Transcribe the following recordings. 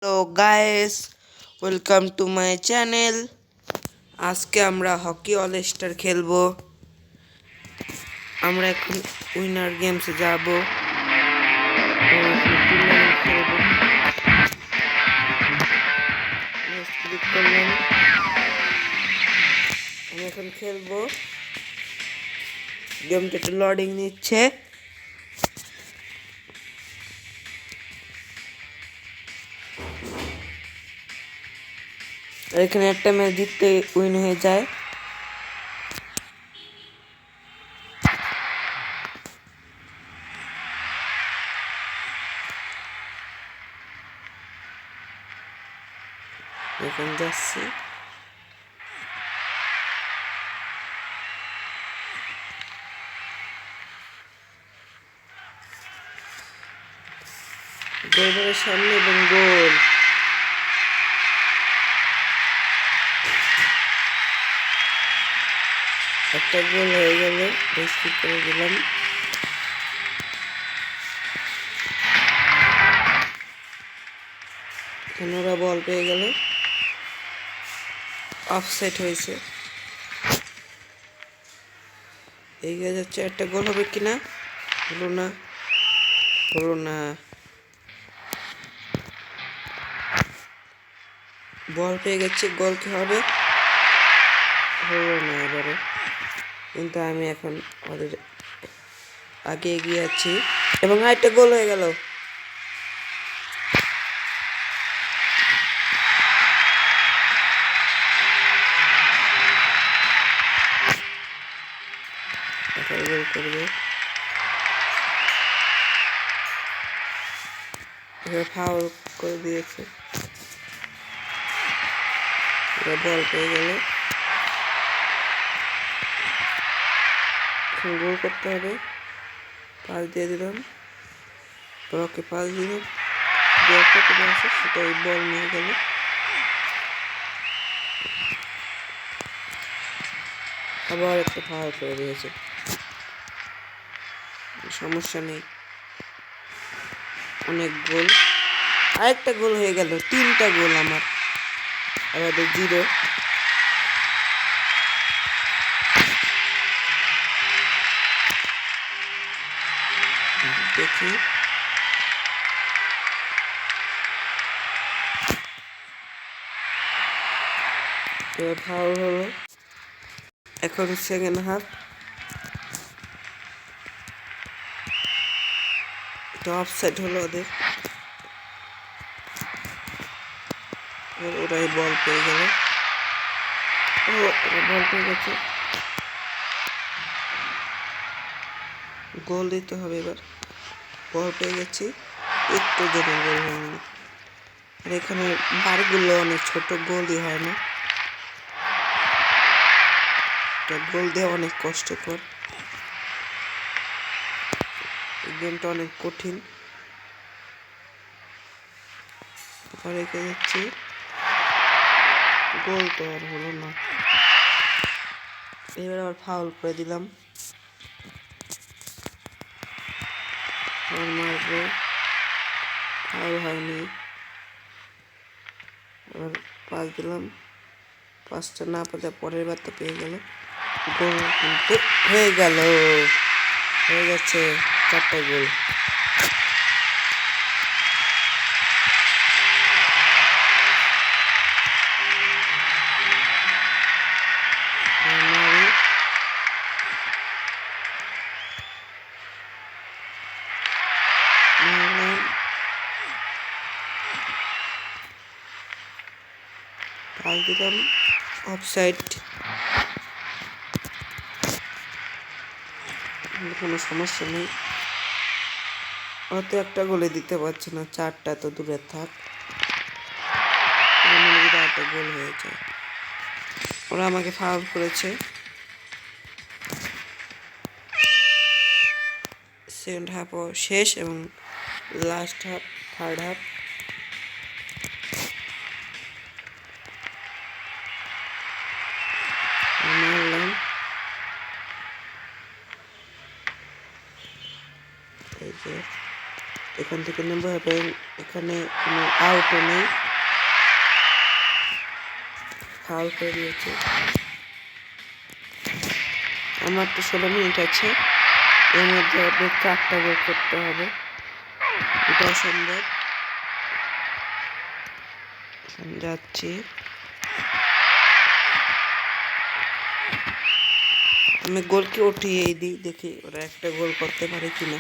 Hello guys, welcome to my channel. আজকে আমরা hockey all star খেলবো। আমরা এখন উইনার গেমসে যাব। টুর্নামেন্ট খেলবো। ক্লিক করলাম। আমি এখন খেলবো। গেমটা একটু লোডিং নিচ্ছে। এখানে একটা ম্যাচ জিততে উইন হয়ে যায়। এখন যাচ্ছি। গোলবারের সামনে এবং গোল। একটা গোল হয়ে গেল। বেশি করে দিলাম। এখানে ওরা বল পেয়ে গেল। অফসাইড হয়েছে। এগিয়ে যাচ্ছে। একটা গোল হবে কিনা? হলো না, হলো না। বল পেয়ে গেছে। গোল কি হবে? হলো না এবারে। কিন্তু আমি এখন ওদের আগে এগিয়ে আছি এবং আরেকটা গোল হয়ে গেল। এখন গোল করবে। এবার ফাউল করে দিয়েছে। এবার বল পেয়ে গেল। এখন গোল করতে হবে। পাস দিয়ে দিলাম। ওকে পাস দিলাম। আছে সেটা ওই বল নিয়ে গেল। আবার একটা ফাউল করে দিয়েছে। সমস্যা নেই। অনেক গোল। আরেকটা গোল হয়ে গেল। 3টা গোল আমার। আমাদের 0। দেখি এবার ফাউল হলো। এখন সেকেন্ড হাফ। এটা অফসাইড হলো ওদের। ওরাই বল পেয়ে গেল। বল পেয়ে গেছে। গোল দিতে হবে এবার। বল পেয়ে গেছি। একটু জন্য গোল হয়নি। আর এখানে বারগুলো অনেক ছোট, গোলই হয় না। গোল দেওয়া অনেক কষ্টকর। এই গেমটা অনেক কঠিন। রেখে যাচ্ছি। গোল তো আর হলো না। এবার আবার ফাউল করে দিলাম। মারবো। ফাউল হয়নি। এবার পাস দিলাম। পাসটা না পেলে পরের বার তো পেয়ে গেল। গোল কিন্তু হয়ে গেল। হয়ে গেছে 4টা গোল। পাস দিলাম। অফসাইড। কোনো সমস্যা নেই। হয়তো একটা গোলে দিতে পারছে না। 4টা তো দূরে থাক। একটা গোল হয়ে যায়। ওরা আমাকে ফাউল করেছে। সেকেন্ড হাফও শেষ এবং লাস্ট হাফ, থার্ড হাফ। মারলাম। এই যে এখান থেকে নেবো এবং এখানে কোনো আউটও নেই, ফাউল করে দিয়েছে। আমার তো 16 মিনিট আছে, এর মধ্যে ওদের 4টা গোল করতে হবে, এটা সম্ভব। যাচ্ছি, আমি গোলকে উঠিয়ে দিই, দেখি ওরা একটা গোল করতে পারে কিনা।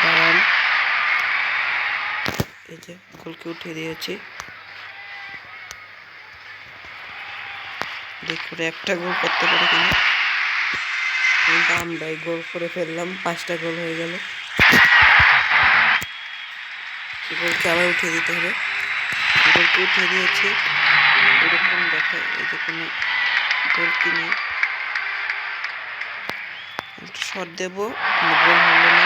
দাঁড়ান, এই যে গোলকে উঠিয়ে দিয়েছি, দেখি ওরা একটা গোল করতে পারে কিনা। কিন্তু আমরাই গোল করে ফেললাম, 5টা গোল হয়ে গেল। গোলকে আবার উঠিয়ে দিতে হবে, গোলকে উঠিয়ে দিয়েছি, এরকম দেখায় এই যে কোনো গোল কি নেই। শট দেবো, গোল হলো না,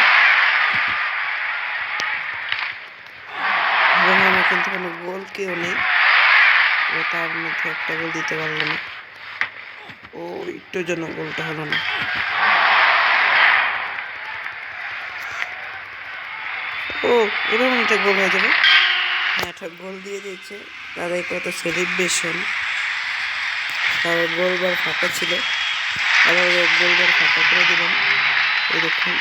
এবং আমার কিন্তু কোনো গোল কেউ নেই, ও তার মধ্যে একটা গোল দিতে পারলো না, ও একটুর জন্য গোলটা হলো না। ও এবার একটা গোল হয়ে যাবে, হ্যাঁ একটা গোল দিয়ে দিয়েছে। তাদের কত সেলিব্রেশন, তারপর গোলবার ফাঁকা ছিল, আবার গোলবার ফাঁকা করে দিলাম, এরকম।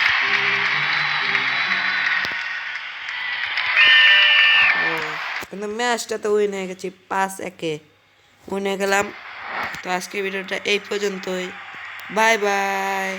ও কিন্তু ম্যাচটা তো উইন হয়ে গেছি, 5-1 উইন হয়ে গেলাম। তো আজকের ভিডিওটা এই পর্যন্তই, বাই বাই।